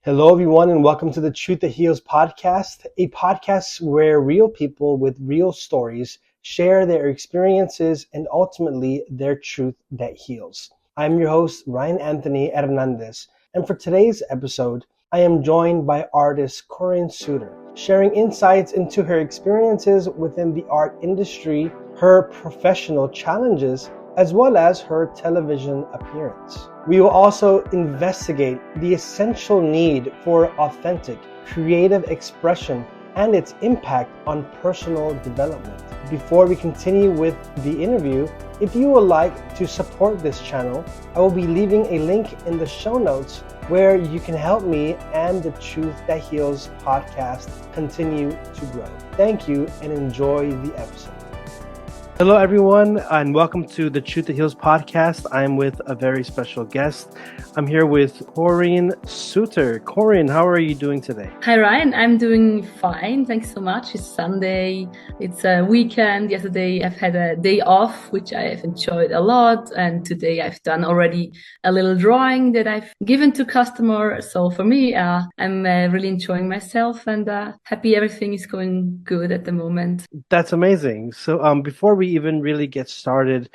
Hello, everyone, and welcome to the Truth That Heals podcast, a podcast where real people with real stories share their experiences and ultimately their truth that heals. I'm your host, Ryan Anthony Hernandez, and for today's episode, I am joined by artist Corinne Sutter, sharing insights into her experiences within the art industry, her professional challenges, as well as her television appearance. We will also investigate the essential need for authentic, creative expression and its impact on personal development. Before we continue with the interview, if you would like to support this channel, I will be leaving a link in the show notes where you can help me and the Truth That Heals podcast continue to grow. Thank you and enjoy the episode. Hello, everyone, and welcome to the Truth That Heals podcast. I'm with a very special guest. I'm here with Corinne Sutter. Corinne, how are you doing today? Hi, Ryan. I'm doing fine. Thanks so much. It's Sunday. It's a weekend. Yesterday, I've had a day off, which I have enjoyed a lot. And today, I've done already a little drawing that I've given to customer. So for me, I'm really enjoying myself and happy everything is going good at the moment. That's amazing. So before we even really get started,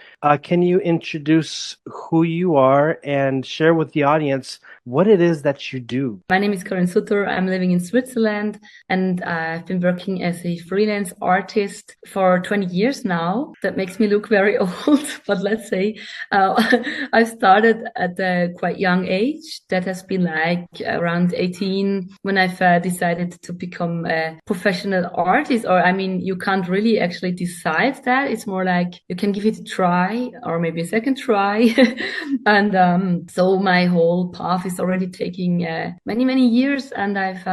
can you introduce who you are and share with the audience what it is that you do? My name is Corinne Sutter. I'm living in Switzerland and I've been working as a freelance artist for 20 years now. That makes me look very old, but let's say I started at a quite young age. That has been like around 18 when I've decided to become a professional artist. Or I mean, you can't really actually decide that. It's more like you can give it a try or maybe a second try. And so my whole path is already taking many years, and I've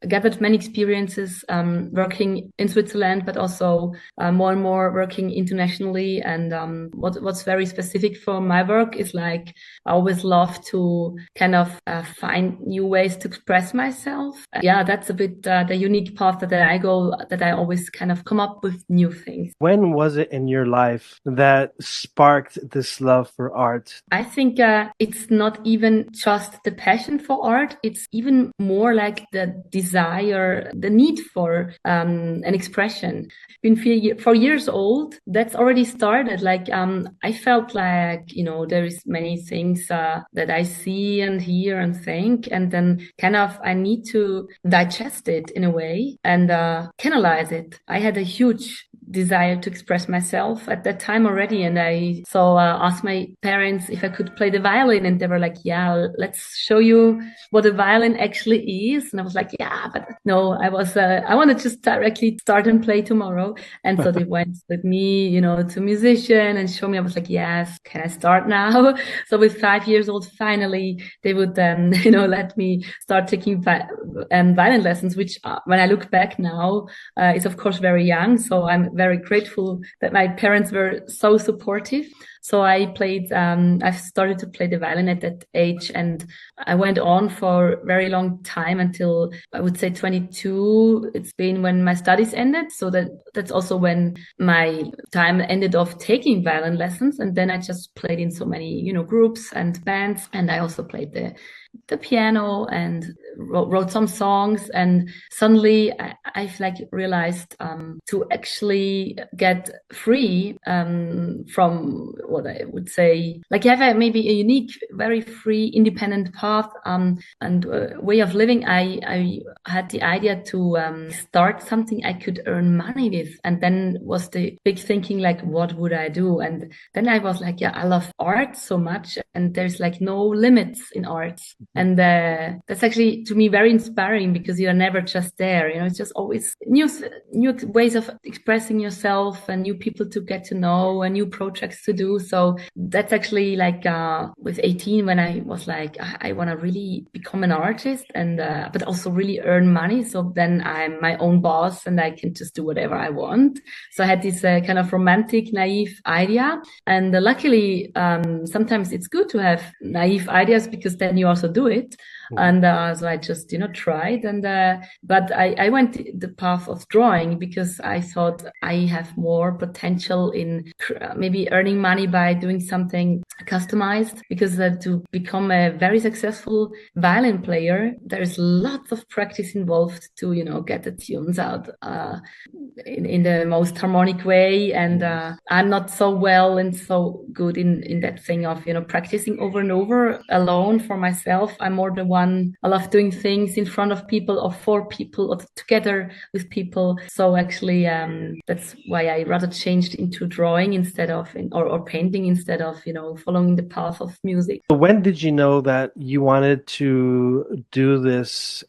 gathered many experiences working in Switzerland, but also more and more working internationally. And what's very specific for my work is like I always love to kind of find new ways to express myself. Yeah, that's a bit the unique path that I go, that I always kind of come up with new things. When was it in your life that sparked this love for art? I think it's not even just the passion for art. It's even more like the desire, the need for an expression. Been 4 years old. That's already started. Like I felt like, there is many things that I see and hear and think, and then kind of I need to digest it in a way and canalize it. I had a huge desire to express myself at that time already, and I asked my parents if I could play the violin, and they were like, yeah, let's show you what a violin actually is. And I was like, yeah, but no, I want to just directly start and play tomorrow. And so they went with me, to musician and show me. I was like, yes, can I start now? So with 5 years old, finally they would then, let me start taking violin lessons, which when I look back now, is of course very young. So I'm very grateful that my parents were so supportive. So I started to play the violin at that age, and I went on for a very long time until I would say 22. It's been when my studies ended. So that's also when my time ended of taking violin lessons. And then I just played in so many, groups and bands. And I also played the piano and wrote some songs. And suddenly I've like realized to actually get free from what I would say, like have maybe a unique, very free, independent path and way of living. I had the idea to start something I could earn money with. And then was the big thinking, like, what would I do? And then I was like, yeah, I love art so much. And there's like no limits in art. And that's actually to me very inspiring, because you're never just there. It's just always new ways of expressing yourself and new people to get to know and new projects to do. So that's actually like with 18 when I was like, I want to really become an artist and but also really earn money. So then I'm my own boss and I can just do whatever I want. So I had this kind of romantic, naive idea. And luckily, sometimes it's good to have naive ideas, because then you also do it. And so I just, tried. And but I went the path of drawing because I thought I have more potential in maybe earning money by doing something customized, because to become a very successful violin player, there's lots of practice involved to, get the tunes out in the most harmonic way. And I'm not so well and so good in that thing of, practicing over and over alone for myself. I'm more the one, I love doing things in front of people or for people or together with people. So actually, that's why I rather changed into drawing instead of, or painting instead of, following the path of music. When did you know that you wanted to do this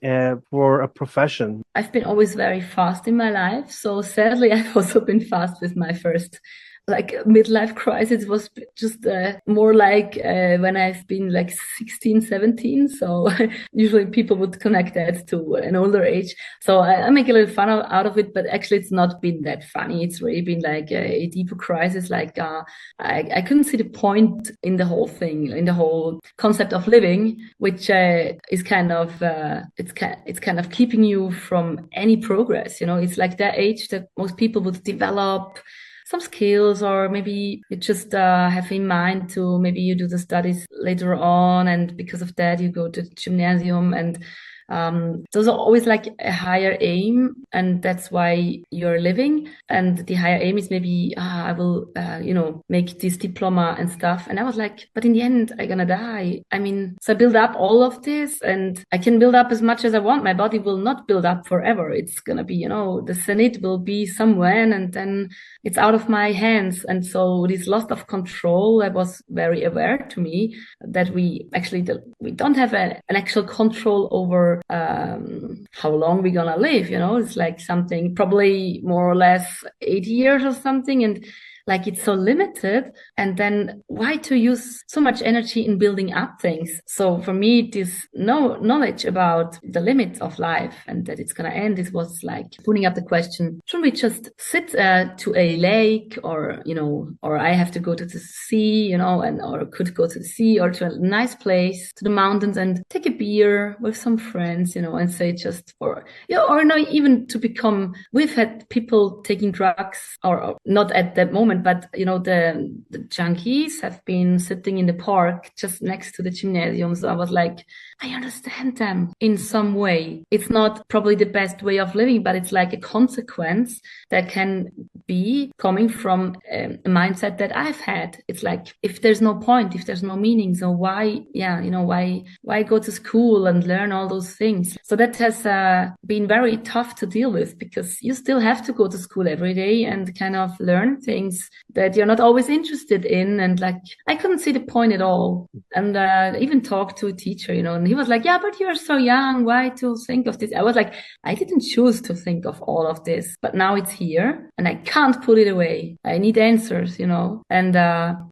for a profession? I've been always very fast in my life. So sadly, I've also been fast with my first midlife crisis. Was just more like when I've been 16, 17. So usually people would connect that to an older age. So I make a little fun out of it, but actually it's not been that funny. It's really been a deeper crisis. I couldn't see the point in the whole thing, in the whole concept of living, which is kind of it's kind of keeping you from any progress. It's like that age that most people would develop some skills, or maybe you just have in mind to, maybe you do the studies later on, and because of that you go to the gymnasium, and those are always a higher aim, and that's why you're living. And the higher aim is maybe I will make this diploma and stuff. And I was like, but in the end I'm gonna die. I mean, so I build up all of this, and I can build up as much as I want. My body will not build up forever. It's gonna be, the zenith will be somewhere, and then it's out of my hands. And so this loss of control, that was very aware to me, that we don't have an actual control over how long we're gonna live. It's something probably more or less 80 years or something, and it's so limited. And then why to use so much energy in building up things? So for me, this knowledge about the limits of life and that it's gonna end, it was putting up the question, should we just sit to a lake, or I have to go to the sea, or could go to the sea, or to a nice place, to the mountains, and take a beer with some friends, and say just for, or not even to become, we've had people taking drugs, or not at that moment, but the junkies have been sitting in the park just next to the gymnasium. So I was like, I understand them in some way. It's not probably the best way of living, but it's a consequence that can be coming from a mindset that I've had. It's if there's no point, if there's no meaning, so why go to school and learn all those things? So that has been very tough to deal with, because you still have to go to school every day and kind of learn things that you're not always interested in. And I couldn't see the point at all. And even talked to a teacher, and he was like, yeah, but you're so young, why to think of this? I was like, I didn't choose to think of all of this, but now it's here and I can't put it away. I need answers, and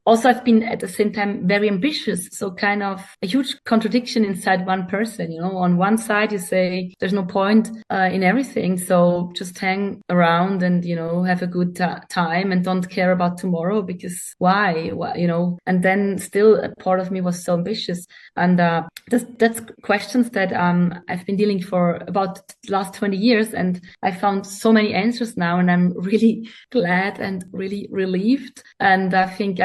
also I've been at the same time very ambitious. So kind of a huge contradiction inside one person. On one side you say there's no point in everything, so just hang around and have a good time and don't care about tomorrow, because why, and then still a part of me was so ambitious. And that's questions that I've been dealing for about the last 20 years, and I found so many answers now, and I'm really glad and really relieved. And I think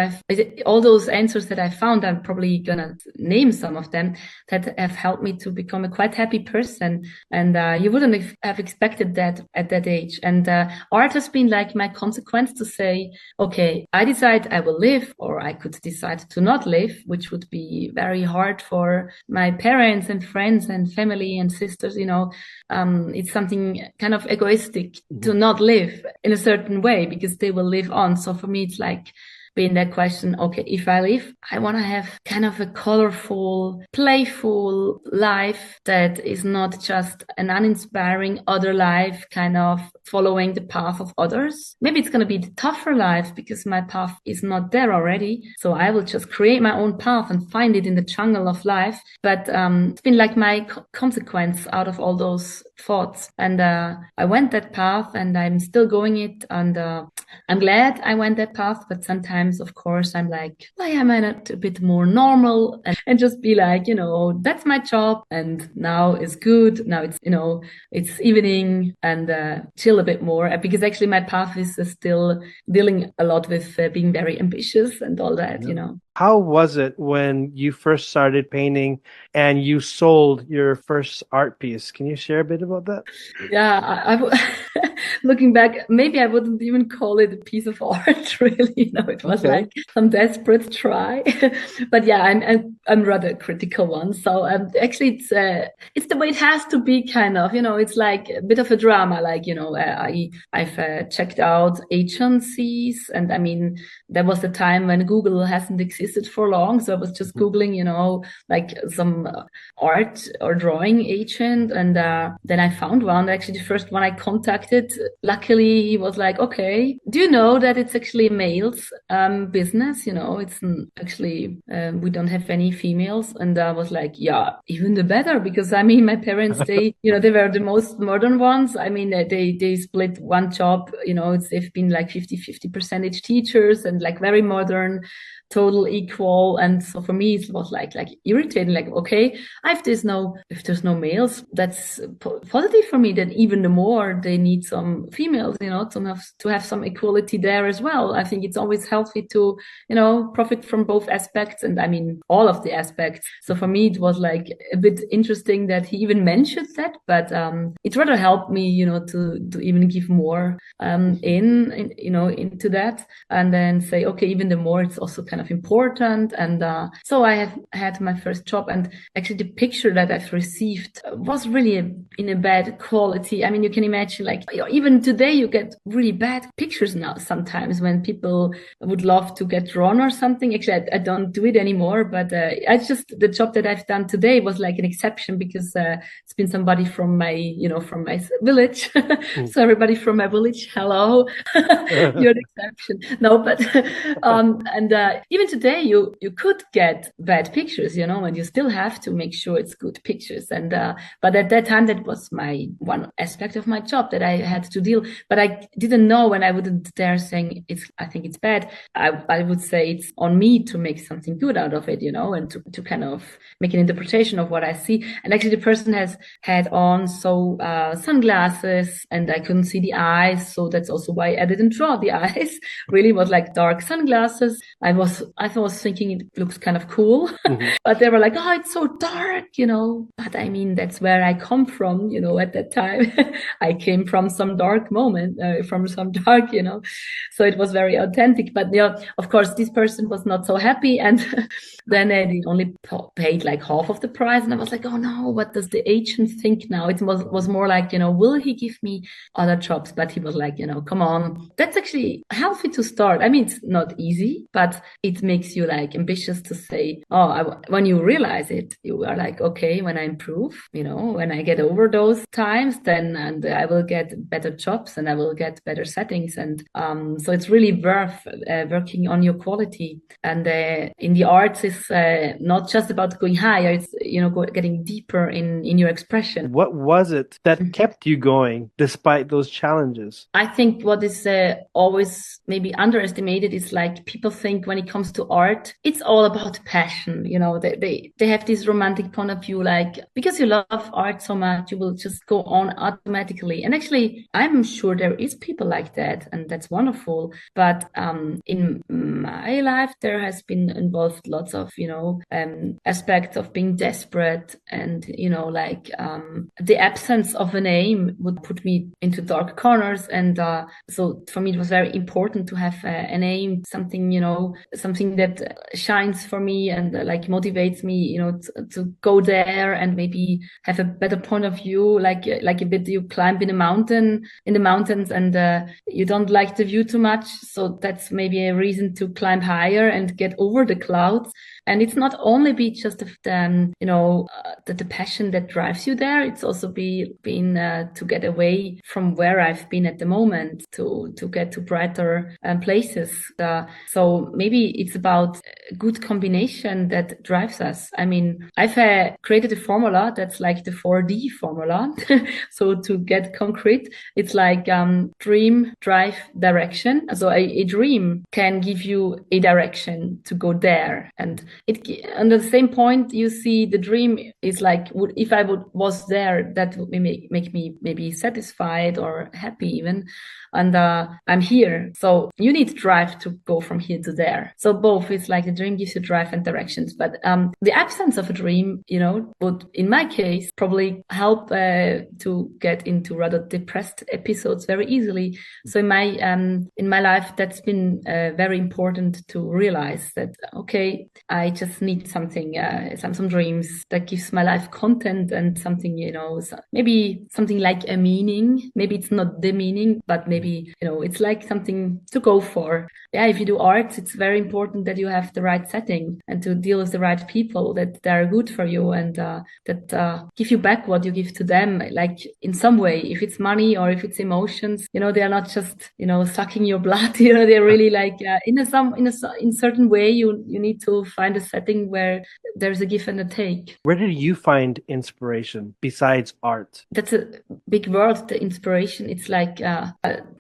all those answers that I found, I'm probably gonna name some of them, that have helped me to become a quite happy person. And you wouldn't have expected that at that age. And art has been my consequence to say, okay, I decide I will live, or I could decide to not live, which would be very hard for my parents and friends and family and sisters. It's something kind of egoistic to not live in a certain way, because they will live on. So for me, it's being that question, okay, if I live, I want to have kind of a colorful, playful life that is not just an uninspiring other life, kind of following the path of others. Maybe it's going to be the tougher life because my path is not there already. So I will just create my own path and find it in the jungle of life. But it's been my consequence out of all those thoughts. And I went that path, and I'm still going it. And I'm glad I went that path, but sometimes sometimes, of course, I'm like, why am I not a bit more normal? And just be like, that's my job. And now is good. Now it's, it's evening, and chill a bit more, because actually my path is still dealing a lot with being very ambitious and all that, How was it when you first started painting and you sold your first art piece? Can you share a bit about that? Yeah, looking back, maybe I wouldn't even call it a piece of art, really. It was like some desperate try. But yeah, I'm rather a critical one. So actually, it's the way it has to be, kind of. It's like a bit of a drama. Like I've checked out agencies, and I mean, there was a time when Google hasn't existed for long, so I was just Googling, like some art or drawing agent, and then I found one. Actually, the first one I contacted, luckily he was like, okay, do you know that it's actually a male's business? It's actually we don't have any females. And I was like, yeah, even the better, because I mean, my parents, they they were the most modern ones. I mean, they split one job, they've been like 50% teachers, and like very modern, total equal. And so for me, it was like irritating, like, okay, if there's no males, that's positive for me. That even the more they need some females, to have some equality there as well. I think it's always healthy to, profit from both aspects, and I mean, all of the aspects. So for me, it was like a bit interesting that he even mentioned that, but it rather helped me, to even give more into that, and then say, okay, even the more, it's also kind of important. And so I have had my first job, and actually the picture that I've received was really in a bad quality. I mean, you can imagine, like, even today you get really bad pictures now sometimes when people would love to get drawn or something. Actually, I don't do it anymore, but the job that I've done today was like an exception, because it's been somebody from my village. So everybody from my village, hello. You're an exception. No, but and even today you could get bad pictures, and you still have to make sure it's good pictures. And but at that time, that was my one aspect of my job that I had to deal. But I didn't know, and I wouldn't dare saying I think it's bad. I would say it's on me to make something good out of it, and to kind of make an interpretation of what I see. And actually, the person has had on sunglasses, and I couldn't see the eyes, so that's also why I didn't draw the eyes. Really was like dark sunglasses. I was thinking it looks kind of cool, but they were like, oh, it's so dark, But I mean, that's where I come from, at that time. I came from some dark moment, from some dark, so it was very authentic. But of course, this person was not so happy, and then they only paid like half of the price, and I was like, oh no, what does the agent think now? It was more like, will he give me other jobs? But he was like, come on, that's actually healthy to start. I mean, it's not easy, but it makes you like ambitious to say, when you realize it, you are like, okay, when I improve, when I get over those times, then and I will get better jobs, and I will get better settings. And so it's really worth working on your quality. And in the arts, it's not just about going higher, it's getting deeper in your expression. What was it that kept you going despite those challenges? I think what is always maybe underestimated is, like, people think when it comes to art, it's all about passion. They have this romantic point of view, like, because you love art so much, you will just go on automatically. And actually, I'm sure there is people like that, and that's wonderful. But in my life, there has been involved lots of, aspects of being desperate, and, the absence of an aim would put me into dark corners. And so for me, it was very important to have an aim, something, something that shines for me and like motivates me, to go there and maybe have a better point of view, like a bit you climb in the mountains, and you don't like the view too much. So that's maybe a reason to climb higher and get over the clouds. And it's not only be just the passion that drives you there. It's also been to get away from where I've been at the moment, to get to brighter places. So maybe it's about a good combination that drives us. I mean, I've created a formula that's like the 4D formula. So to get concrete, it's like dream, drive, direction. So a dream can give you a direction to go there. And under the same point, you see the dream is like, if I was there, that would make me maybe satisfied or happy even. And I'm here. So you need drive to go from here to there. So both, it's like the dream gives you drive and directions. But the absence of a dream, would, in my case, probably help to get into rather depressed episodes very easily. So in my life, that's been very important to realize that, okay, I just need something, some dreams that gives my life content and something, maybe something like a meaning. Maybe it's not the meaning, but maybe, it's like something to go for. Yeah, if you do art, it's very important that you have the right setting and to deal with the right people that are good for you and that give you back what you give to them, like in some way, if it's money or if it's emotions, they are not just, sucking your blood, they're really like, in certain way, you need to find a setting where there's a give and a take. Where did you find inspiration besides art? That's a big word, the inspiration. It's like,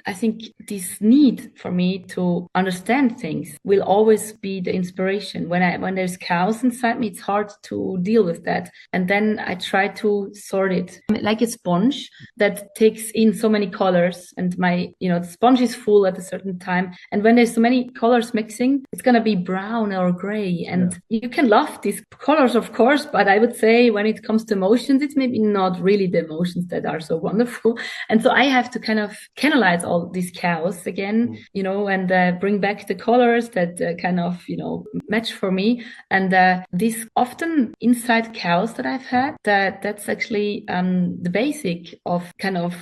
I think this need for me to understand things will always be the inspiration. When there's chaos inside me, it's hard to deal with that. And then I try to sort it like a sponge that takes in so many colors, and the sponge is full at a certain time. And when there's so many colors mixing, it's going to be brown or gray. And you can love these colors, of course, but I would say when it comes to emotions, it's maybe not really the emotions that are so wonderful. And so I have to kind of canalize all this chaos again, and bring back the colors that kind of, match for me. And this often inside chaos that I've had, that's actually the basic of kind of,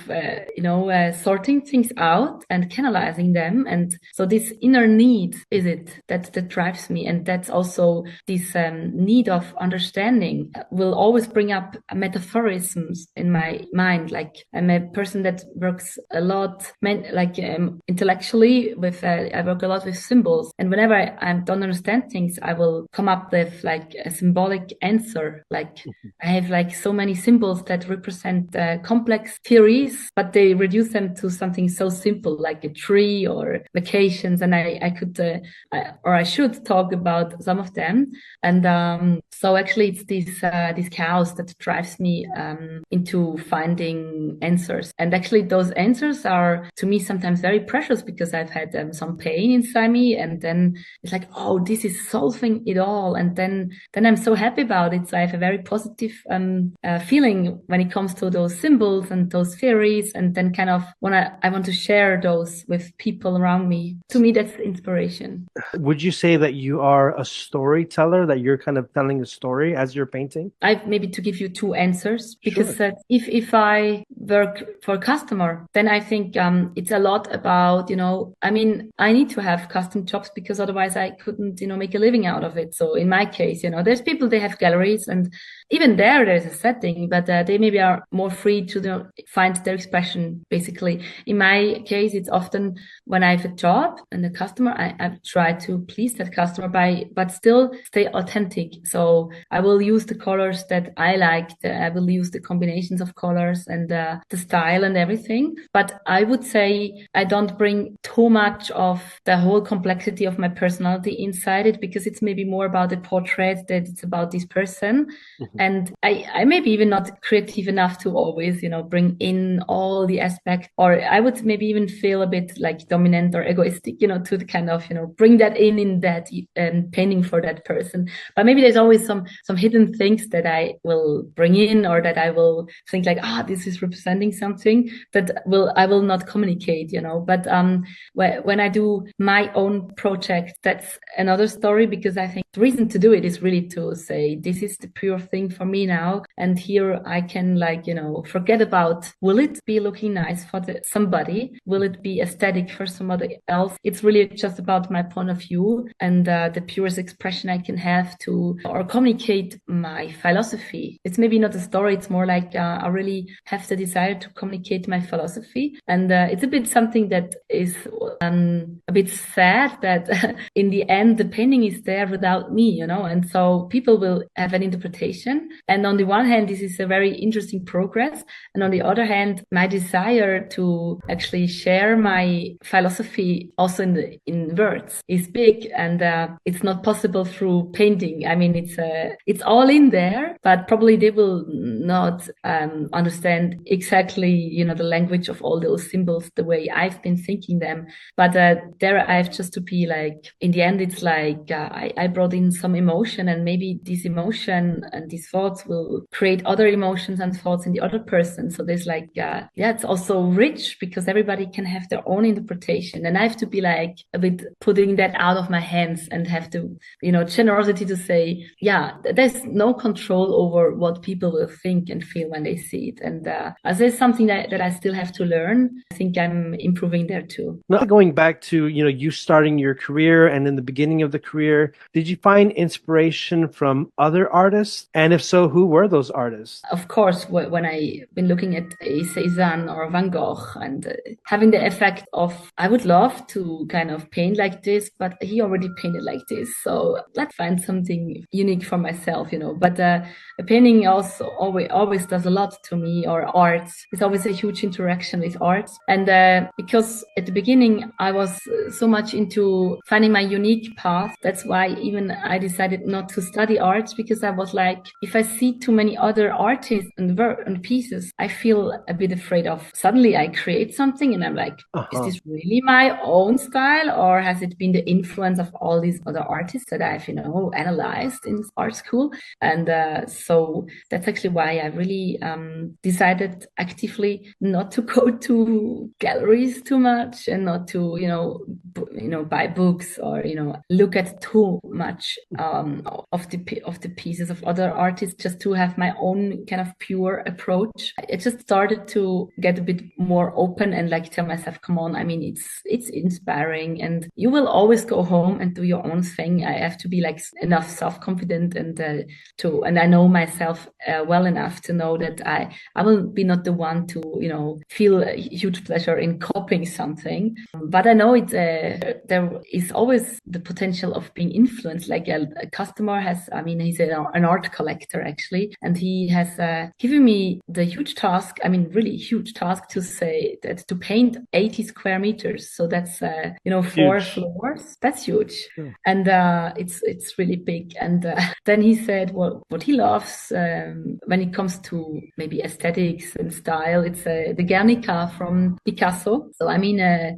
sorting things out and canalizing them. And so this inner need is it that drives me. And that's also this need of understanding will always bring up metaphorisms in my mind. Like I'm a person that works a lot, intellectually with, I work a lot with symbols. And whenever I don't understand things, I will come up with like a symbolic answer. Like I have like so many symbols that represent complex theories, but they reduce them to something so simple like a tree or vacations. And I could, or I should talk about some of them. And so actually it's this chaos that drives me into finding answers. And actually those answers are to me sometimes very precious because I've had some pain inside me, and then it's like, oh, this is solving it all. And then I'm so happy about it. So I have a very positive feeling when it comes to those symbols and those theories. And then kind of when I want to share those with people around me. To me, that's inspiration. Would you say that you are a storyteller, that you're kind of telling a story as you're painting? I've maybe to give you two answers, because Sure. if I work for a customer, then I think it's a lot about, I need to have custom jobs because otherwise I couldn't, make a living out of it. So in my case, there's people, they have galleries, and even there's a setting, but they maybe are more free to find their expression, basically. In my case, it's often when I have a job and the customer, I try to please that customer but still stay authentic. So I will use the colors that I like. I will use the combinations of colors and the style and everything. But I would say I don't bring too much of the whole complexity of my personality inside it, because it's maybe more about the portrait, that it's about this person. Mm-hmm. And I maybe even not creative enough to always, bring in all the aspects, or I would maybe even feel a bit like dominant or egoistic, to the kind of, bring that in that painting for that person. But maybe there's always some hidden things that I will bring in, or that I will think like, this is representing something that I will not communicate, But when I do my own project, that's another story, because I think the reason to do it is really to say, this is the pure thing thing for me now. And here I can forget about, will it be looking nice for somebody? Will it be aesthetic for somebody else? It's really just about my point of view and the purest expression I can have to or communicate my philosophy. It's maybe not a story. It's more like I really have the desire to communicate my philosophy. And it's a bit something that is a bit sad that in the end, the painting is there without me, and so people will have an interpretation. And on the one hand, this is a very interesting progress. And on the other hand, my desire to actually share my philosophy also in words is big, and it's not possible through painting. I mean, it's all in there, but probably they will not understand exactly, the language of all those symbols the way I've been thinking them. But there I have just to be like, in the end, it's like I brought in some emotion, and maybe this emotion and these thoughts will create other emotions and thoughts in the other person. So there's it's also rich because everybody can have their own interpretation. And I have to be like a bit putting that out of my hands and have to, generosity to say, there's no control over what people will think and feel when they see it. And as there's something that I still have to learn, I think I'm improving there too. Now, going back to, you starting your career and in the beginning of the career, did you find inspiration from other artists? And if so, who were those artists? Of course, when I've been looking at Cézanne or Van Gogh and having the effect of, I would love to kind of paint like this, but he already painted like this. So let's find something unique for myself, But a painting also always does a lot to me, or arts. It's always a huge interaction with arts. And because at the beginning, I was so much into finding my unique path. That's why even I decided not to study arts, because I was like, if I see too many other artists and pieces, I feel a bit afraid of suddenly I create something and I'm like, is this really my own style, or has it been the influence of all these other artists that I've, analyzed in art school? And so that's actually why I really decided actively not to go to galleries too much and not to, buy books or, look at too much of the pieces of other artists, just to have my own kind of pure approach. I just started to get a bit more open and tell myself, come on, I mean, it's inspiring, and you will always go home and do your own thing. I have to be enough self-confident and I know myself well enough to know that I will be not the one to, feel a huge pleasure in copying something. But I know there is always the potential of being influenced. Like a customer has, he's an art collector actually, and he has given me the huge task, really huge task, to say that to paint 80 square meters. So that's 4 Huge. floors. That's huge. Yeah. And it's really big. And then he said, well, what he loves when it comes to maybe aesthetics and style, it's the Guernica from Picasso. So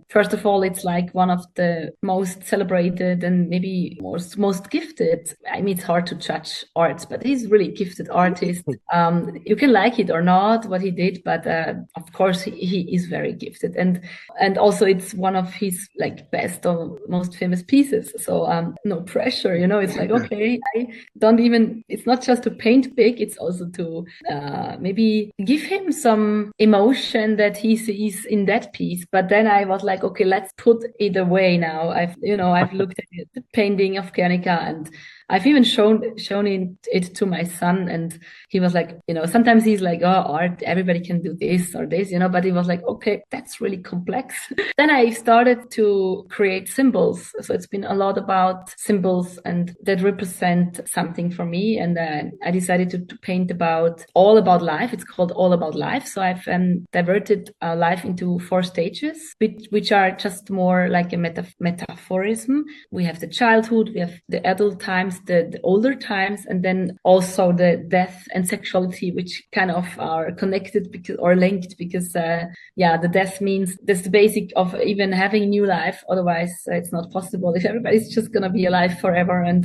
first of all, it's like one of the most celebrated and maybe most gifted. It's hard to judge art, but he's really gifted artist. You can like it or not what he did, but of course he is very gifted, and also it's one of his best or most famous pieces. So no pressure, it's like, okay, I don't even, it's not just to paint big, it's also to maybe give him some emotion that he sees in that piece. But then I was like, okay, let's put it away now. I've looked at the painting of Guernica, and I've even shown it to my son, and he was like, sometimes he's like, oh, art, everybody can do this or this, but he was like, okay, that's really complex. Then I started to create symbols. So it's been a lot about symbols and that represent something for me. And I decided to paint all about life. It's called All About Life. So I've diverted life into 4 stages, which are just more like a metaphorism. We have the childhood, we have the adult times, the older times, and then also the death and sexuality, which kind of are connected linked because the death means that's the basic of even having new life. Otherwise it's not possible if everybody's just gonna be alive forever, and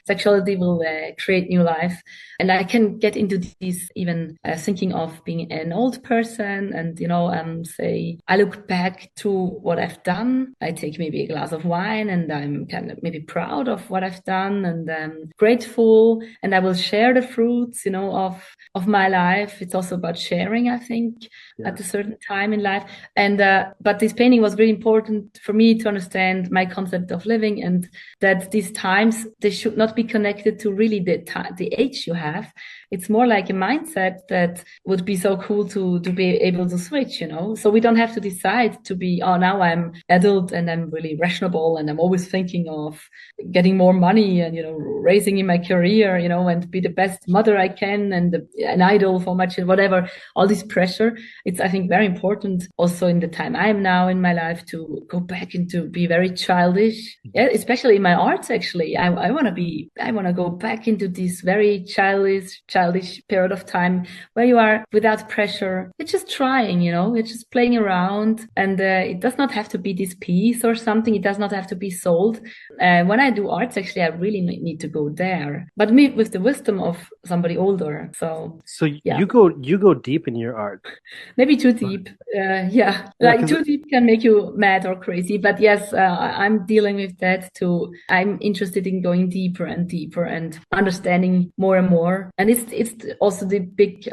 sexuality will create new life. And I can get into this even thinking of being an old person and say I look back to what I've done. I take maybe a glass of wine and I'm kind of maybe proud of what I've done, and grateful, and I will share the fruits, of my life. It's also about sharing, I think, at a certain time in life. And but this painting was really important for me to understand my concept of living, and that these times, they should not be connected to really the age you have. It's more like a mindset that would be so cool to be able to switch, So we don't have to decide to be, oh, now I'm adult and I'm really rational and I'm always thinking of getting more money and, raising in my career, and be the best mother I can and an idol for my children, whatever, all this pressure. It's, I think, very important also in the time I am now in my life to go back and to be very childish. Yeah, especially in my arts, actually. I want to go back into this very childish period of time where you are without pressure. It's just trying, it's just playing around, and it does not have to be this piece or something. It does not have to be sold. When I do arts, actually, I really need to go there, but me with the wisdom of somebody older. So yeah. you go deep in your art. Maybe too deep. Too deep can make you mad or crazy. But yes, I'm dealing with that too. I'm interested in going deeper and deeper and understanding more and more. And it's also the big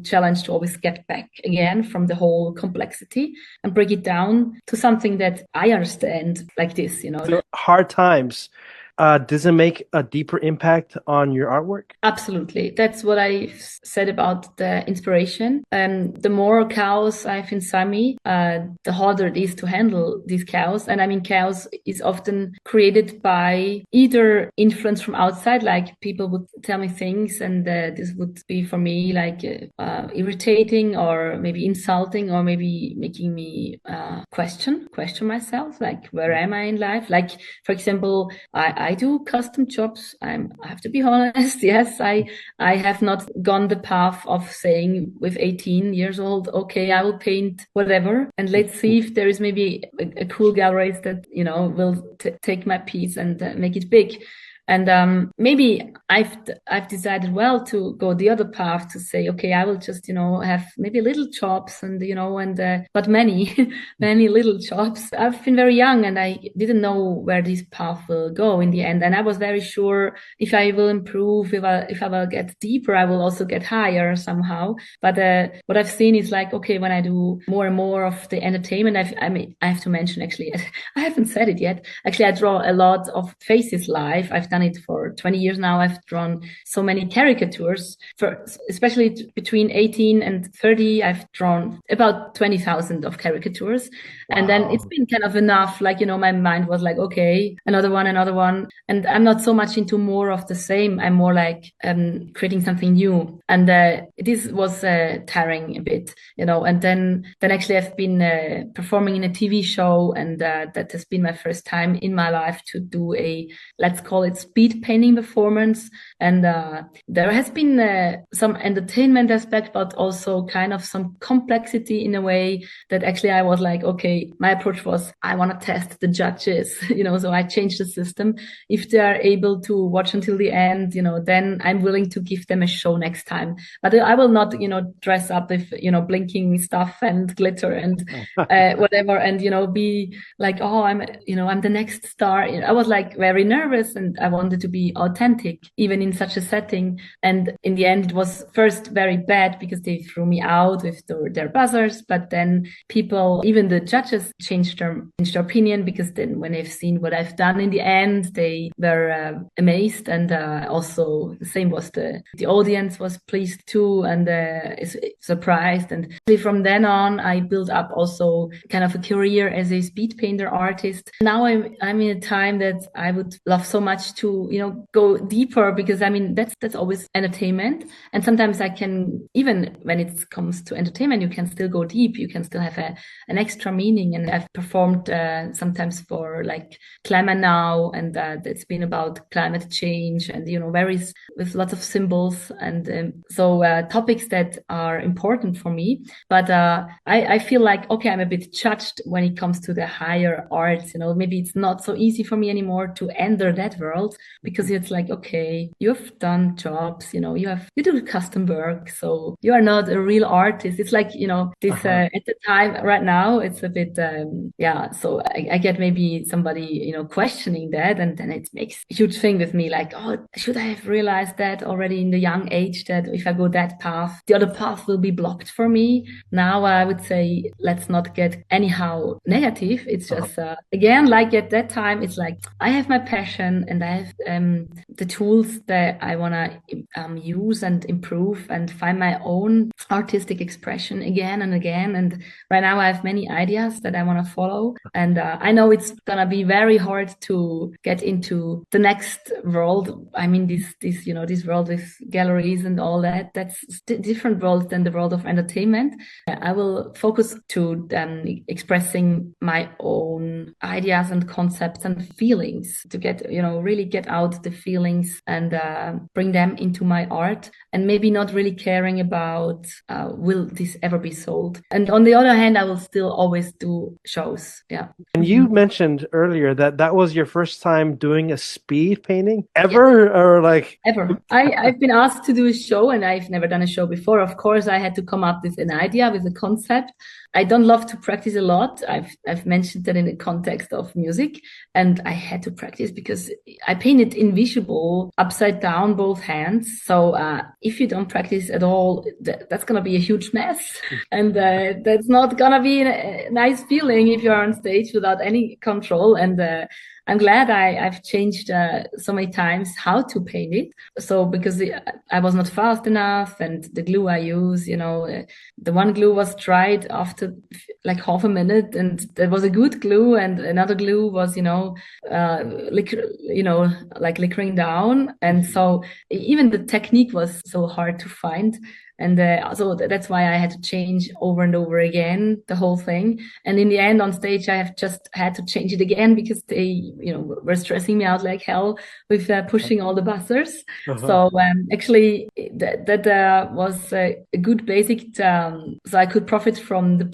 challenge to always get back again from the whole complexity and break it down to something that I understand, like this, So hard times. Does it make a deeper impact on your artwork? Absolutely. That's what I said about the inspiration. The more chaos I have inside me, the harder it is to handle this chaos. And I mean, chaos is often created by either influence from outside, like people would tell me things, and this would be for me like irritating or maybe insulting or maybe making me question myself, like where am I in life? Like, for example, I do custom jobs. I have to be honest. Yes, I have not gone the path of saying with 18 years old, okay, I will paint whatever, and let's see if there is maybe a cool gallerist that will take my piece and make it big. And maybe I've decided well to go the other path, to say, okay, I will just have maybe little jobs and but many many little jobs. I've been very young and I didn't know where this path will go in the end, and I was very sure if I will improve, if I will get deeper, I will also get higher somehow. But what I've seen is like, okay, when I do more and more of the entertainment, I have to mention, actually, I haven't said it yet. Actually, I draw a lot of faces live. I've done it for 20 years now. I've drawn so many caricatures, especially between 18 and 30. I've drawn about 20,000 of caricatures. Wow. And then it's been kind of enough. Like, my mind was like, okay, another one. And I'm not so much into more of the same. I'm more like creating something new. And this was tiring a bit, and then actually I've been performing in a TV show, and that has been my first time in my life to do let's call it speed painting performance. And there has been some entertainment aspect, but also kind of some complexity in a way that actually I was like, okay, my approach was, I want to test the judges, so I changed the system. If they are able to watch until the end, then I'm willing to give them a show next time. But I will not, dress up with, blinking stuff and glitter and whatever, and, be like, oh, I'm the next star. I was like very nervous, and I wanted to be authentic, even in such a setting. And in the end, it was first very bad because they threw me out with their buzzers. But then people, even the judges, changed their opinion, because then when they've seen what I've done in the end, they were amazed. And also the same was the audience was pleased too, and is surprised. And from then on, I built up also kind of a career as a speed painter artist. Now I'm in a time that I would love so much to, go deeper, because that's always entertainment. And sometimes I can, even when it comes to entertainment, you can still go deep. You can still have an extra meaning. And I've performed sometimes for like Climate Now, and it's been about climate change and, varies with lots of symbols. And so topics that are important for me. But I feel like, okay, I'm a bit judged when it comes to the higher arts. Maybe it's not so easy for me anymore to enter that world. world, because it's like, okay, you've done jobs, you know, you do custom work, so you are not a real artist. It's like, you know, this at the time right now, it's a bit so I get maybe somebody, you know, questioning that, and then it makes a huge thing with me, like, oh, should I have realized that already in the young age, that if I go that path, the other path will be blocked for me? Now I would say, let's not get anyhow negative. It's just again, like at that time, it's like I have my passion and I have the tools that I want to use and improve and find my own artistic expression again and again. And right now I have many ideas that I want to follow, and I know it's gonna be very hard to get into the next world. I mean, this you know, this world with galleries and all that, that's different world than the world of entertainment. I will focus to expressing my own ideas and concepts and feelings, to get, you know, really get out the feelings and bring them into my art, and maybe not really caring about will this ever be sold. And on the other hand, I will still always do shows. Yeah. And you mentioned earlier that that was your first time doing a speed painting ever, or like ever. I've been asked to do a show, and I've never done a show before. Of course, I had to come up with an idea, with a concept. I don't love to practice a lot. I've mentioned that in the context of music, and I had to practice because I painted invisible, upside down, both hands. So if you don't practice at all, that's gonna be a huge mess, and that's not gonna be a nice feeling if you're on stage without any control. And I'm glad I've changed so many times how to paint it. So because I was not fast enough, and the glue I use, you know, the one glue was dried after like half a minute, and that was a good glue, and another glue was, you know, like liquoring down. And so even the technique was so hard to find. And so that's why I had to change over and over again the whole thing. And in the end, on stage, I have just had to change it again because they, you know, were stressing me out like hell with pushing all the buzzers. So actually, that was a good basic. So I could profit from the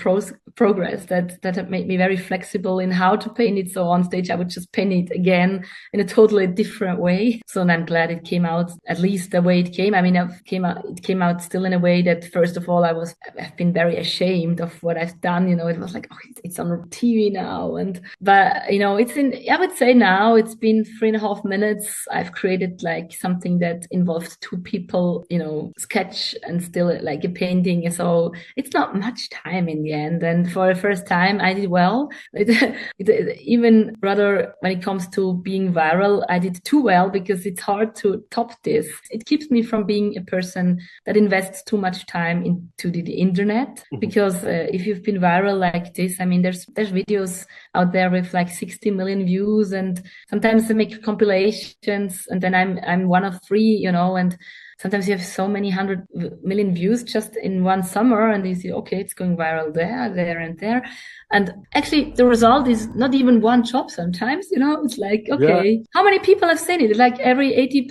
progress that had made me very flexible in how to paint it. So on stage, I would just paint it again in a totally different way. So and I'm glad it came out at least the way it came. I mean, it came out still in a way that, first of all, I've been very ashamed of what I've done. You know, it was like, oh, it's on TV now. But you know, I would say now it's been 3.5 minutes. I've created like something that involved 2 people, you know, sketch and still like a painting. So it's not much time in the end. And for the first time, I did well. Even rather, when it comes to being viral, I did too well, because it's hard to top this. It keeps me from being a person that invests too much time into the internet, because if you've been viral like this, I mean, there's videos out there with like 60 million views, and sometimes they make compilations, and then I'm one of 3, you know, and sometimes you have so many 100 million views just in one summer, and you see, okay, it's going viral there, and there. And actually, the result is not even one job sometimes, you know. It's like, okay, how many people have seen it? Like every 80th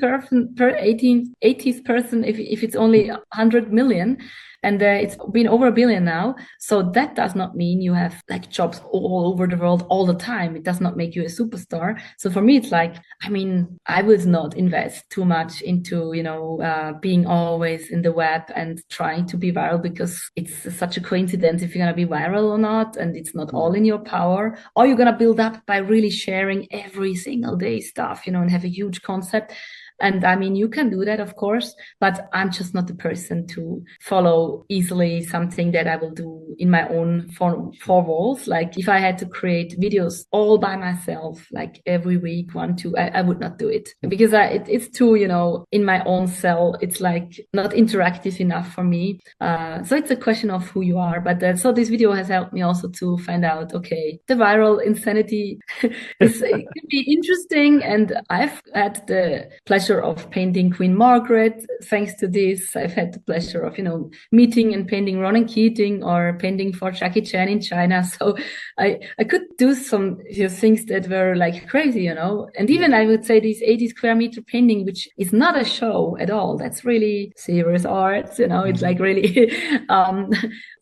person, if it's only 100 million. And it's been over 1 billion now. So that does not mean you have like jobs all over the world all the time. It does not make you a superstar. So for me, it's like, I mean, I would not invest too much into, you know, being always in the web and trying to be viral, because it's such a coincidence if you're going to be viral or not. And it's not all in your power. Or you're going to build up by really sharing every single day stuff, you know, and have a huge concept. And I mean, you can do that, of course, but I'm just not the person to follow easily something that I will do in my own four walls. Like if I had to create videos all by myself, like every week, 1, 2, I would not do it, because it's too, you know, in my own cell. It's like not interactive enough for me. So it's a question of who you are. But so this video has helped me also to find out, okay, the viral insanity it can be interesting. And I've had the pleasure of painting Queen Margrethe. Thanks to this, I've had the pleasure of, you know, meeting and painting Ronan Keating, or painting for Jackie Chan in China. So I could do some, you know, things that were like crazy, you know. And even I would say this 80 square meter painting, which is not a show at all. That's really serious art, you know. It's like really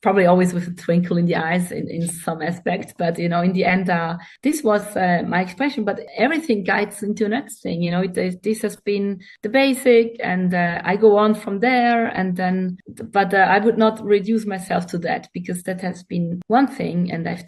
probably always with a twinkle in the eyes in some aspect. But, in the end, this was my expression, but everything guides into the next thing. This has been the basic, and I go on from there. And then, but I would not reduce myself to that, because that has been one thing. And I've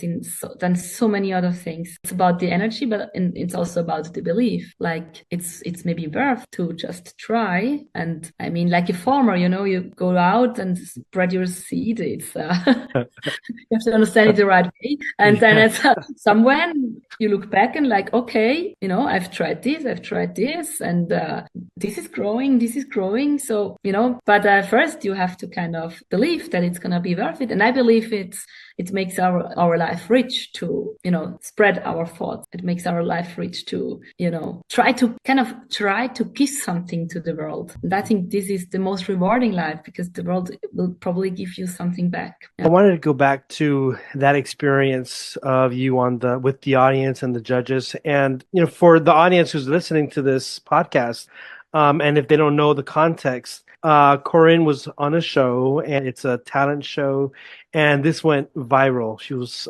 done so many other things. It's about the energy, but it's also about the belief. Like it's maybe worth to just try. And I mean, like a farmer, you go out and spread your seed. It's you have to understand it the right way. And then at somewhere you look back and like, okay, I've tried this, and this is growing. So, but first you have to kind of believe that it's going to be worth it. And I believe it makes our life rich to, spread our thoughts. It makes our life rich to, try to give something to the world. And I think this is the most rewarding life, because the world will probably give you something back. I wanted to go back to that experience of you with the audience and the judges. And, for the audience who's listening to this podcast, and if they don't know the context, Corinne was on a show, and it's a talent show, and this went viral. She was,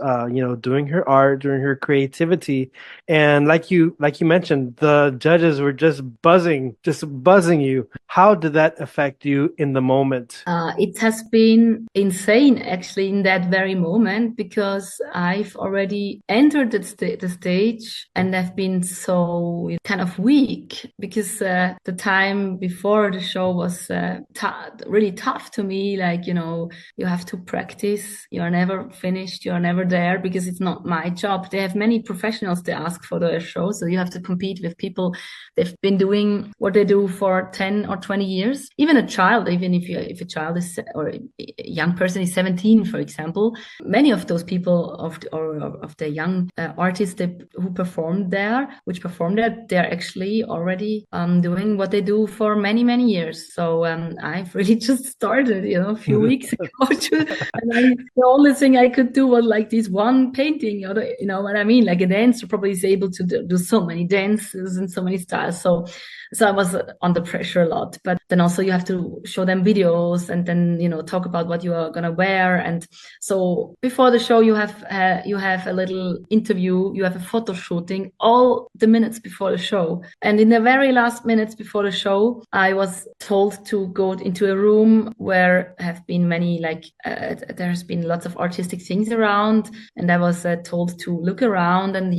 doing her art, doing her creativity, and like you mentioned, the judges were just buzzing you. How did that affect you in the moment? It has been insane, actually, in that very moment, because I've already entered the stage, and I've been so kind of weak, because the time before the show was really tough to me. Like, you have to practice. You are never finished. You are never there, because it's not my job. They have many professionals they ask for their show. So you have to compete with people. They've been doing what they do for 10 or 20 years. Even a child, even if a child is, or a young person is 17, for example, many of those people of the young artists who perform there, they're actually already doing what they do for many, many years. So I've really just started, a few weeks ago. And the only thing I could do was like this one painting, you know what I mean? Like a dancer probably is able to do so many dances and so many styles. So I was under pressure a lot. But then also you have to show them videos, and then, talk about what you are going to wear. And so before the show, you have a little interview, you have a photo shooting all the minutes before the show. And in the very last minutes before the show, I was told to go into a room where have been many, there's been lots of artistic things around. And I was told to look around and,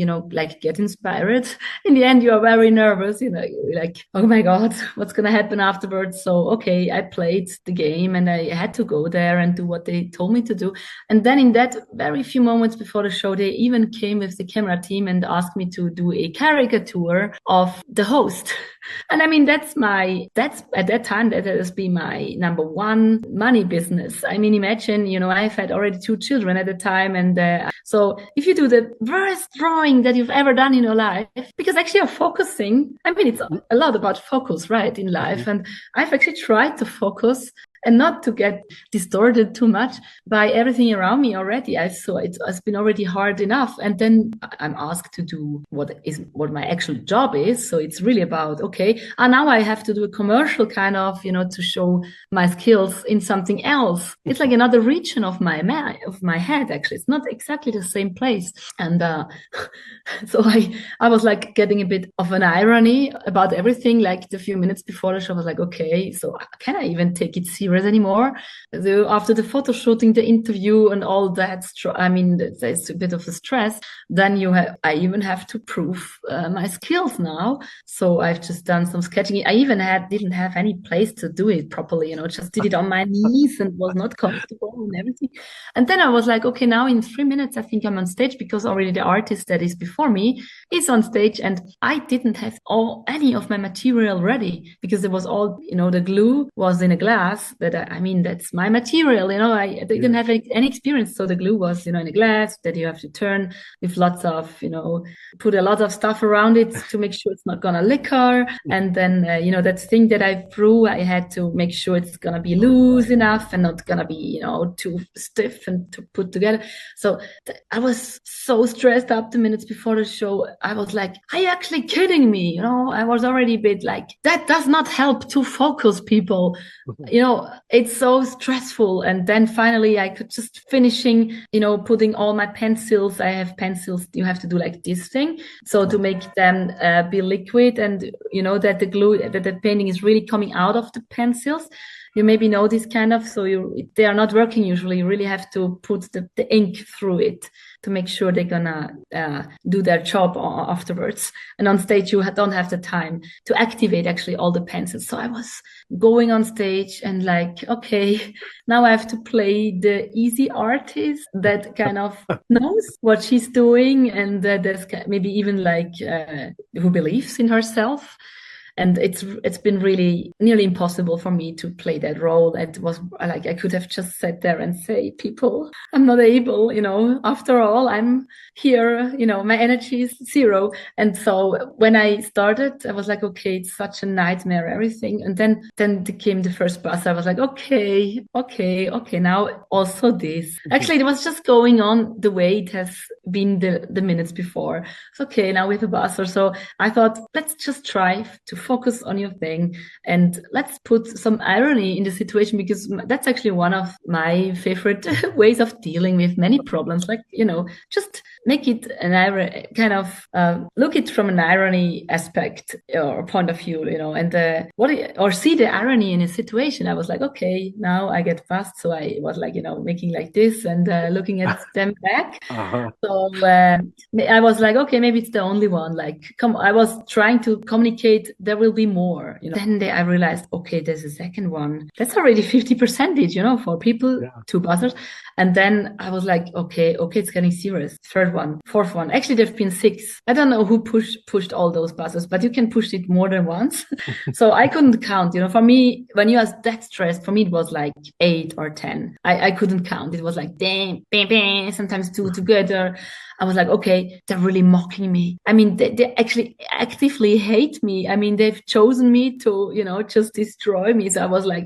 get inspired. In the end, you are very nervous, you're like, oh my God, what's going to happen afterwards? So, okay, I played the game, and I had to go there and do what they told me to do. And then in that very few moments before the show, they even came with the camera team and asked me to do a caricature of the host. And I mean, that's at that time, that has been my number one money business. I mean, imagine, I've had already 2 children at the time. And so if you do the worst drawing that you've ever done in your life, because actually you're focusing, I mean, it's a lot about focus, right, in life. And I've actually tried to focus and not to get distorted too much by everything around me already. So it's been already hard enough. And then I'm asked to do what my actual job is. So it's really about, okay, now I have to do a commercial kind of, to show my skills in something else. It's like another region of my head, actually. It's not exactly the same place. And so I was like getting a bit of an irony about everything. Like the few minutes before the show, I was like, okay, so can I even take it serious anymore? So after the photo shooting, the interview and all that, I mean, there's a bit of a stress. Then I even have to prove my skills now. So I've just done some sketching. I even didn't have any place to do it properly, just did it on my knees and was not comfortable and everything. And then I was like, okay, now in 3 minutes, I think I'm on stage, because already the artist that is before me is on stage, and I didn't have any of my material ready, because it was all, the glue was in a glass. That's my material, I didn't have any experience. So the glue was, in a glass that you have to turn with lots of, put a lot of stuff around it to make sure it's not gonna liquor. And then, that thing that I drew, I had to make sure it's gonna be loose enough and not gonna be, too stiff and to put together. So I was so stressed up the minutes before the show. I was like, are you actually kidding me? I was already a bit like, that does not help to focus people. it's so stressful. And then finally I could just finishing, putting all my pencils. I have pencils. You have to do like this thing. So to make them be liquid, and that the glue, that the painting is really coming out of the pencils. You maybe know this kind of, so they are not working usually. You really have to put the ink through it to make sure they're gonna do their job afterwards. And on stage, you don't have the time to activate actually all the pencils. So I was going on stage and like, okay, now I have to play the easy artist that kind of knows what she's doing, and there's maybe even like who believes in herself. And it's been really nearly impossible for me to play that role. It was like I could have just sat there and say, people, I'm not able, after all, I'm here, my energy is zero. And so when I started, I was like, okay, it's such a nightmare, everything. And then came the first bus. I was like, okay, now also this. Actually, it was just going on the way it has been the minutes before. So, okay, now we have a bus or so. I thought, let's just try to focus on your thing, and let's put some irony in the situation, because that's actually one of my favorite ways of dealing with many problems. Like, just make it an irony, kind of look it from an irony aspect or point of view, and or see the irony in a situation. I was like, okay, now I get fast. So I was like, making like this and looking at them back. So I was like, okay, maybe it's the only one. Like, I was trying to communicate there will be more. Then I realized, okay, there's a second one. That's already 50%, for people, 2 buzzers. And then I was like, okay, it's getting serious. Third one, fourth one. Actually, there've been 6. I don't know who pushed all those buzzers, but you can push it more than once. So I couldn't count. For me, when you are that stressed, for me it was like 8 or 10. I couldn't count. It was like bang, bang, bang, sometimes 2 together. I was like, okay, they're really mocking me. I mean, they actually actively hate me. I mean, they've chosen me to, just destroy me. So I was like,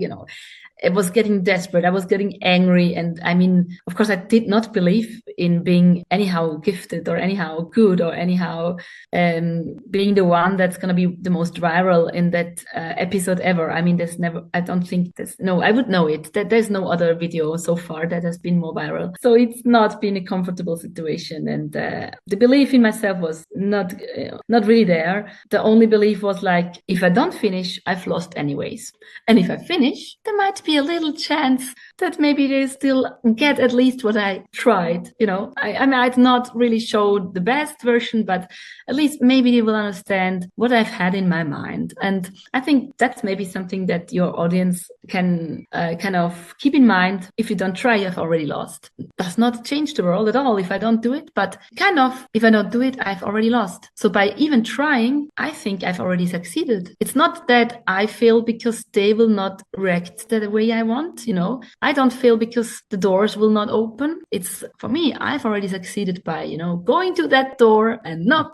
it was getting desperate. I was getting angry. And I mean, of course, I did not believe in being anyhow gifted or anyhow good or anyhow being the one that's going to be the most viral in that episode ever. I mean, I would know it. There's no other video so far that has been more viral. So it's not been a comfortable situation. And the belief in myself was not really there. The only belief was like, if I don't finish, I've lost anyways. And if I finish, there might be a little chance that maybe they still get at least what I tried. I might not really show the best version, but at least maybe they will understand what I've had in my mind. And I think that's maybe something that your audience can kind of keep in mind. If you don't try, you've already lost. It does not change the world at all if I don't do it, but kind of, if I don't do it, I've already lost. So by even trying, I think I've already succeeded. It's not that I fail because they will not react the way I want, I don't fail because the doors will not open. It's, for me, I've already succeeded by, going to that door and knock,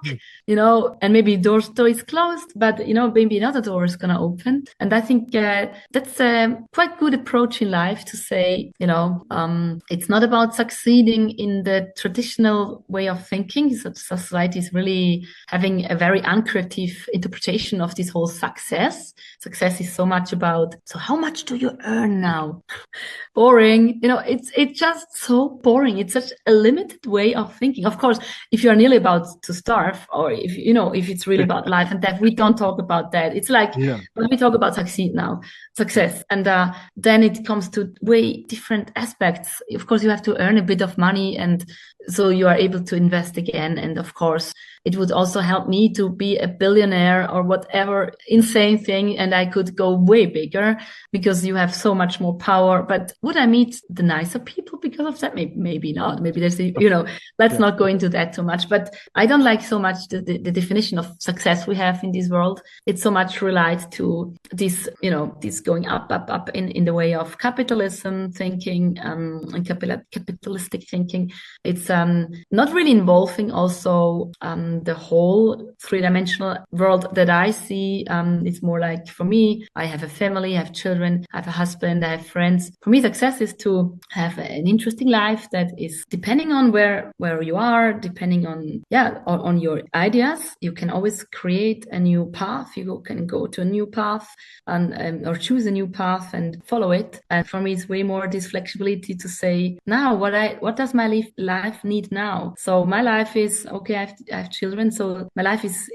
and maybe door is closed, but, maybe another door is going to open. And I think that's a quite good approach in life to say, it's not about succeeding in the traditional way of thinking. Society is really having a very uncreative interpretation of this whole success. Success is so much about, so how much do you earn now? Boring. It's just so boring. It's such a limited way of thinking. Of course, if you're nearly about to starve, or if it's really about life and death, we don't talk about that. It's like when we talk about success, and then it comes to way different aspects. Of course, you have to earn a bit of money, and so you are able to invest again. And of course, it would also help me to be a billionaire or whatever insane thing, and I could go way bigger because you have so much more power. But would I meet the nicer people because of that? Maybe not. Maybe there's, let's not go into that too much. But I don't like so much the definition of success we have in this world. It's so much relied to this, this going up in the way of capitalism thinking, and capitalistic thinking. It's not really involving also the whole three-dimensional world that I see. It's more like, for me, I have a family, I have children, I have a husband, I have friends. For me, success is to have an interesting life that is depending on where you are, depending on your ideas. You can always create a new path. You can go to a new path and or choose a new path and follow it. And for me, it's way more this flexibility to say, now what does my life need now? So my life is okay. I have children, so my life is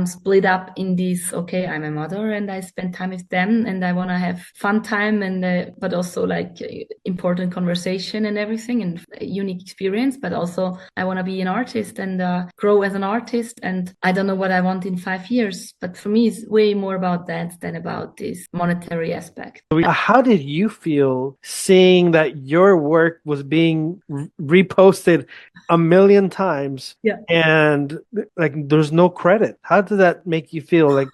split up in this. Okay, I'm a mother and I spend time with them, and I want to have fun time and but also like important conversation and everything and a unique experience. But also I want to be an artist and grow as an artist. And I don't know what I want in 5 years, but for me, it's way more about that than about this monetary aspect. How did you feel seeing that your work was being reposted a million times and like there's no credit? How did that make you feel? Like,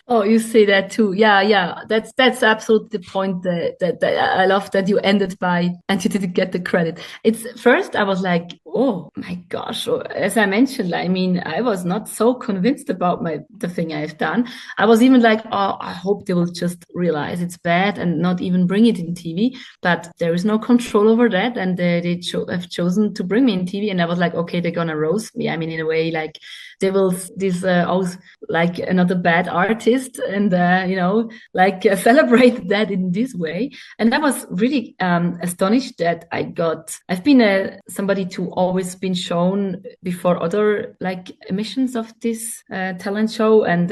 oh, you say that too. Yeah. That's absolutely the point that I love that you ended by, and you didn't get the credit. It's first I was like, oh my gosh. As I mentioned, I mean, I was not so convinced about the thing I've done. I was even like, oh, I hope they will just realize it's bad and not even bring it in TV. But there is no control over that, and they have chosen to bring me in TV. And I was like, okay, they're gonna roast me. I mean, in a way, like they will always like another bad artist and celebrate that in this way. And I was really astonished that I've been somebody to always been shown before other like emissions of this talent show, and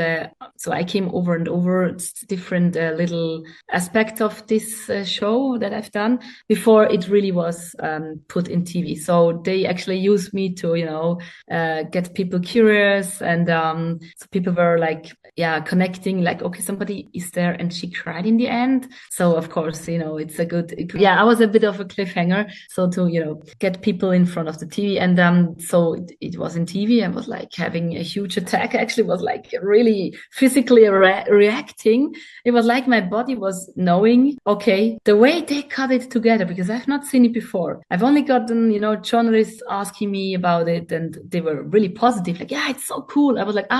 so I came over and over different little aspects of this show that I've done before it really was put in TV. So they actually used me to get people curious, and so people were like connecting, like, okay, somebody is there and she cried in the end. So of course, it's a good, I was a bit of a cliffhanger. So to, get people in front of the TV. And so it was in TV. I was like having a huge attack. I actually was like really physically reacting. It was like my body was knowing, okay, the way they cut it together, because I've not seen it before. I've only gotten, journalists asking me about it, and they were really positive. Like, yeah, it's so cool. I was like,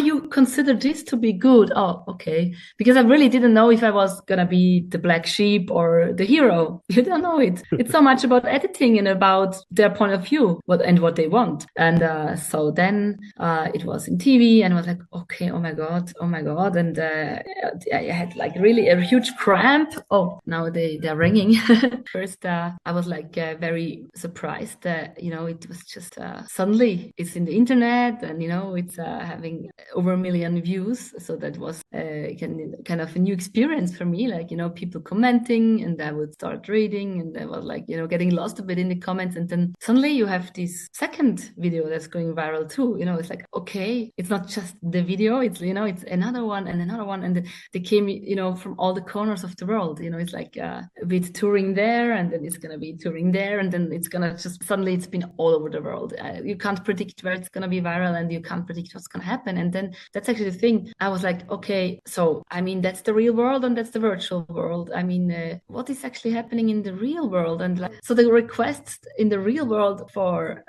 you consider this to be good? Oh, okay. Because I really didn't know if I was gonna be the black sheep or the hero. You don't know it. It's so much about editing and about their point of view, what they want. And so then it was in TV, and I was like, okay, oh my god. And I had like really a huge cramp. Oh, now they're ringing. First, I was like very surprised that it was just suddenly it's in the internet, and it's having over 1 million views. So that was kind of a new experience for me, like people commenting, and I would start reading, and I was like getting lost a bit in the comments. And then suddenly you have this second video that's going viral too. It's like, okay, it's not just the video, it's it's another one and another one, and they came from all the corners of the world. It's like a bit touring there, and then it's gonna be touring there, and then it's gonna just suddenly it's been all over the world. You can't predict where it's gonna be viral, and you can't predict what's gonna happen. And then that's actually the thing. I was like, okay, so I mean, that's the real world and that's the virtual world. I mean, what is actually happening in the real world? And like, so the requests in the real world for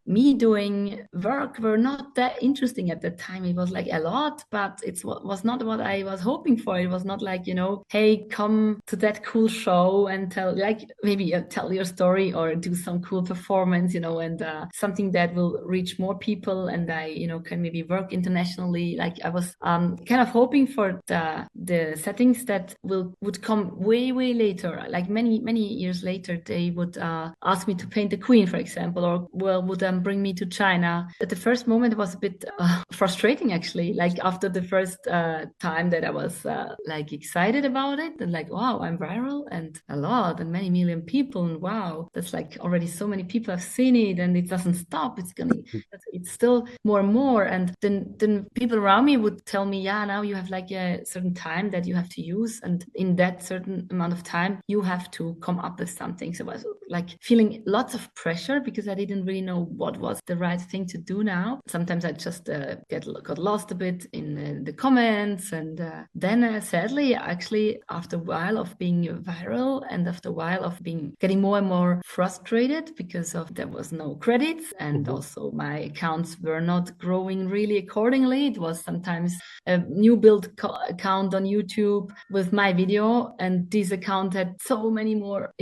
me doing work were not that interesting at the time. It was like a lot, but it was not what I was hoping for. It was not like, hey, come to that cool show and tell your story or do some cool performance, and something that will reach more people, and I, can maybe work internationally. Like I was kind of hoping for the settings that would come way later, like many years later. They would ask me to paint the Queen, for example, or would bring me to China. At the first moment, it was a bit frustrating, actually. Like after the first time that I was like excited about it, and like, wow, I'm viral and a lot and many million people, and wow, that's like already so many people have seen it, and it doesn't stop. It's still more and more. And then people around me would tell me, yeah, now you have like a certain time that you have to use, and in that certain amount of time you have to come up with something. So I was like feeling lots of pressure because I didn't really know what was the right thing to do now. Sometimes I just got lost a bit in the comments, and then sadly, actually, after a while of being viral and after a while of getting more and more frustrated because of there was no credits, and also my accounts were not growing really accordingly. It was sometimes a new build account on YouTube with my video, and this account had so many more,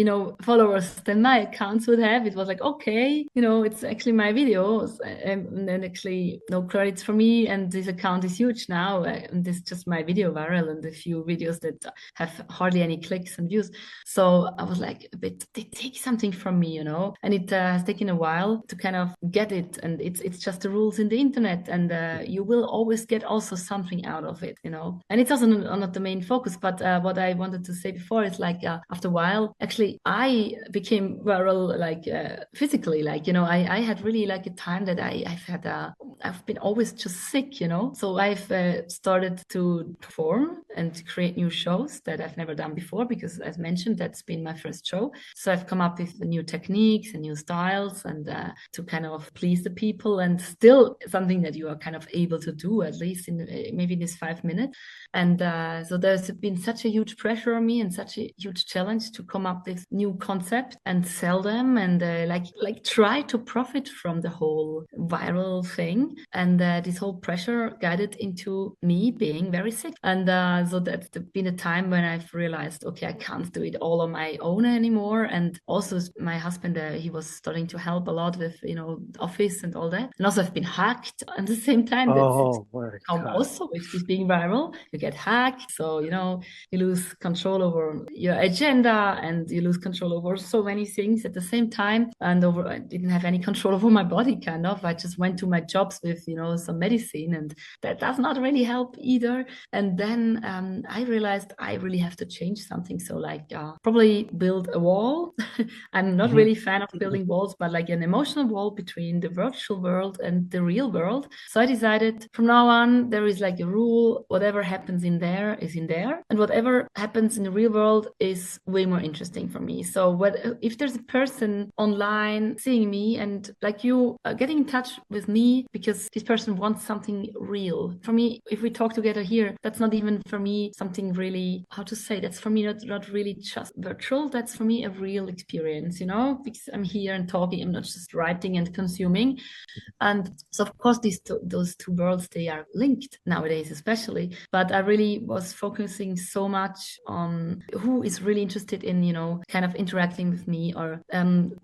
followers than my accounts would have. It was like, okay, it's actually my videos, and then actually no credits for me, and this account is huge now, and this is just my video viral and a few videos that have hardly any clicks and views. So I was like a bit, they take something from me, and it has taken a while to kind of get it, and it's just the rules in the internet, and you will always get also something out of it, and it's also not the main focus. But what I wanted to say before is like after a while, actually I became viral, like physically, like I had really like a time that I've been always just sick, so I've started to perform and create new shows that I've never done before, because as mentioned, that's been my first show. So I've come up with new techniques and new styles, and to kind of please the people, and still something that you are kind of able to do, at least in maybe this 5 minutes. And so there's been such a huge pressure on me and such a huge challenge to come up with new concepts and sell them, and like try to profit from the whole viral thing. And this whole pressure guided into me being very sick. And so that's been a time when I've realized, okay, I can't do it all on my own anymore. And also my husband, he was starting to help a lot with, office and all that. And also I've been hacked at the same time. Oh my God. Also with this being viral, you get hacked. So, you lose control over your agenda, and you lose control over so many things at the same time. And I didn't have any control over my body, kind of. I just went to my jobs with, some medicine, and that does not really help either. And then I realized I really have to change something. So like probably build a wall. I'm not really a fan of building walls, but like an emotional wall between the virtual world and the real world. So I decided from now on, there is like a rule: whatever happens in there is in there, and whatever happens in the real world is way more interesting for me. So if there's a person online seeing me and like you getting in touch with me because this person wants something real for me, if we talk together here, that's not even for me something really, how to say, that's for me not really just virtual. That's for me a real experience, because I'm here and talking. I'm not just writing and consuming. And so of course those two worlds, they are linked nowadays, especially. But I really was focusing so much on who is really interested in, kind of interacting with me, or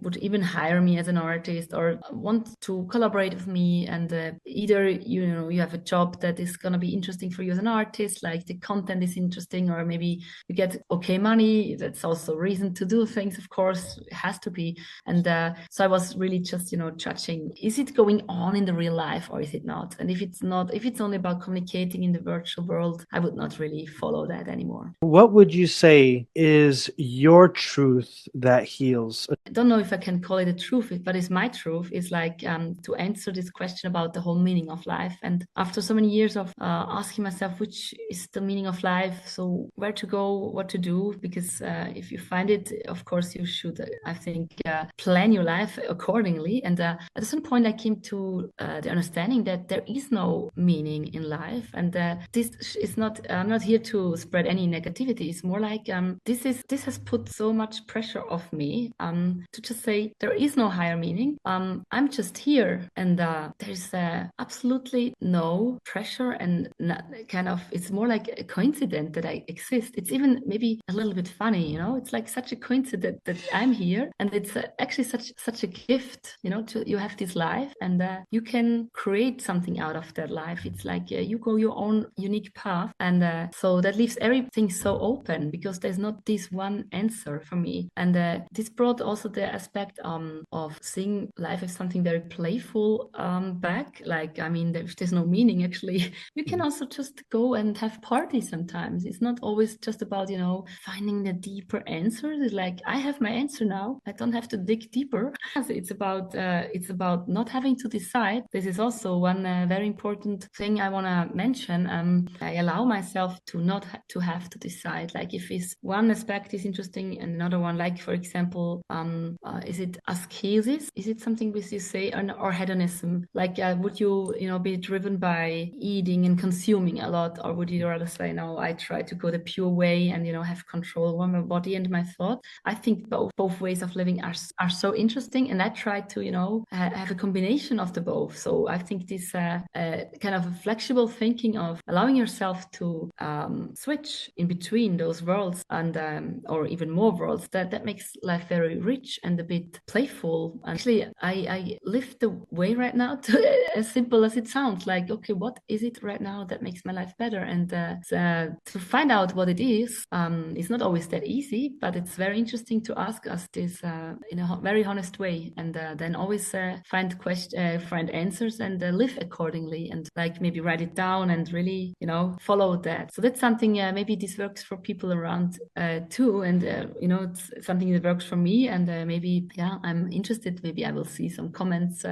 would even hire me as an artist, or want to collaborate with me. And either you have a job that is going to be interesting for you as an artist, like the content is interesting, or maybe you get okay money. That's also a reason to do things, of course. It has to be. And so I was really just judging, is it going on in the real life or is it not? And if it's not, if it's only about communicating in the virtual world, I would not really follow that anymore. What would you say is your truth that heals? I don't know if I can call it a truth, but it's my truth. It's like to answer this question about the whole meaning of life. And after so many years of asking myself, which is the meaning of life? So where to go, what to do? Because if you find it, of course, you should, I think, plan your life accordingly. And at some point, I came to the understanding that there is no meaning in life. And this is not, I'm not here to spread any negativity. It's more like this has put so much pressure off me to just say there is no higher meaning. I'm just here, and there's absolutely no pressure, and kind of, it's more like a coincidence that I exist. It's even maybe a little bit funny, it's like such a coincidence that I'm here, and it's actually such a gift, you have this life, and you can create something out of that life. It's like you go your own unique path, and so that leaves everything so open, because there's not this one answer for me. And this brought also the aspect of seeing life as something very playful back. Like, I mean, if there's no meaning, actually, you can also just go and have parties sometimes. It's not always just about, finding the deeper answers. It's like, I have my answer now. I don't have to dig deeper. It's about not having to decide. This is also one very important thing I want to mention, I allow myself to not to have to decide, like if it's one aspect is interesting and another one, like for example, is it ascesis? Is it something which you say, or hedonism? Like would you be driven by eating and consuming a lot, or would you rather say, no, I try to go the pure way and have control over my body and my thought? I think both ways of living are so interesting, and I try to have a combination of the both. So I think this kind of a flexible thinking of allowing yourself to switch in between those worlds and or even more worlds, that makes life very rich and a bit playful. Actually, I live the way right now to as simple as it sounds, like, okay, what is it right now that makes my life better? And to find out what it is not always that easy, but it's very interesting to ask us this in a very honest way, and then always find answers and live accordingly, and like maybe write it down and really follow that. So that's something maybe this works for people around too, and it's something that works for me, and maybe I'm interested, maybe I will see some comments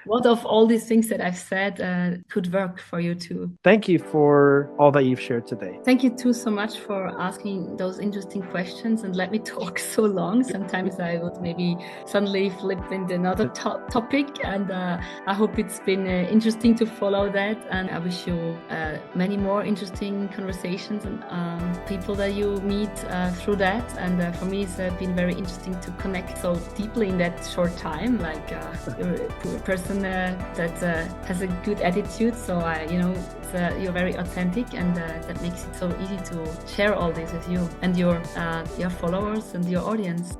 what of all these things that I've said could work for you too. Thank you for all that you've shared today. Thank you too so much for asking those interesting questions and let me talk so long. Sometimes I would maybe suddenly flip into another topic, and I hope it's been interesting to follow that, and I wish you many more interesting conversations and people that you meet through that. And for me, it's been very interesting to connect so deeply in that short time, like you're a person that has a good attitude, so you're very authentic, and that makes it so easy to share all this with you and your followers and your audience.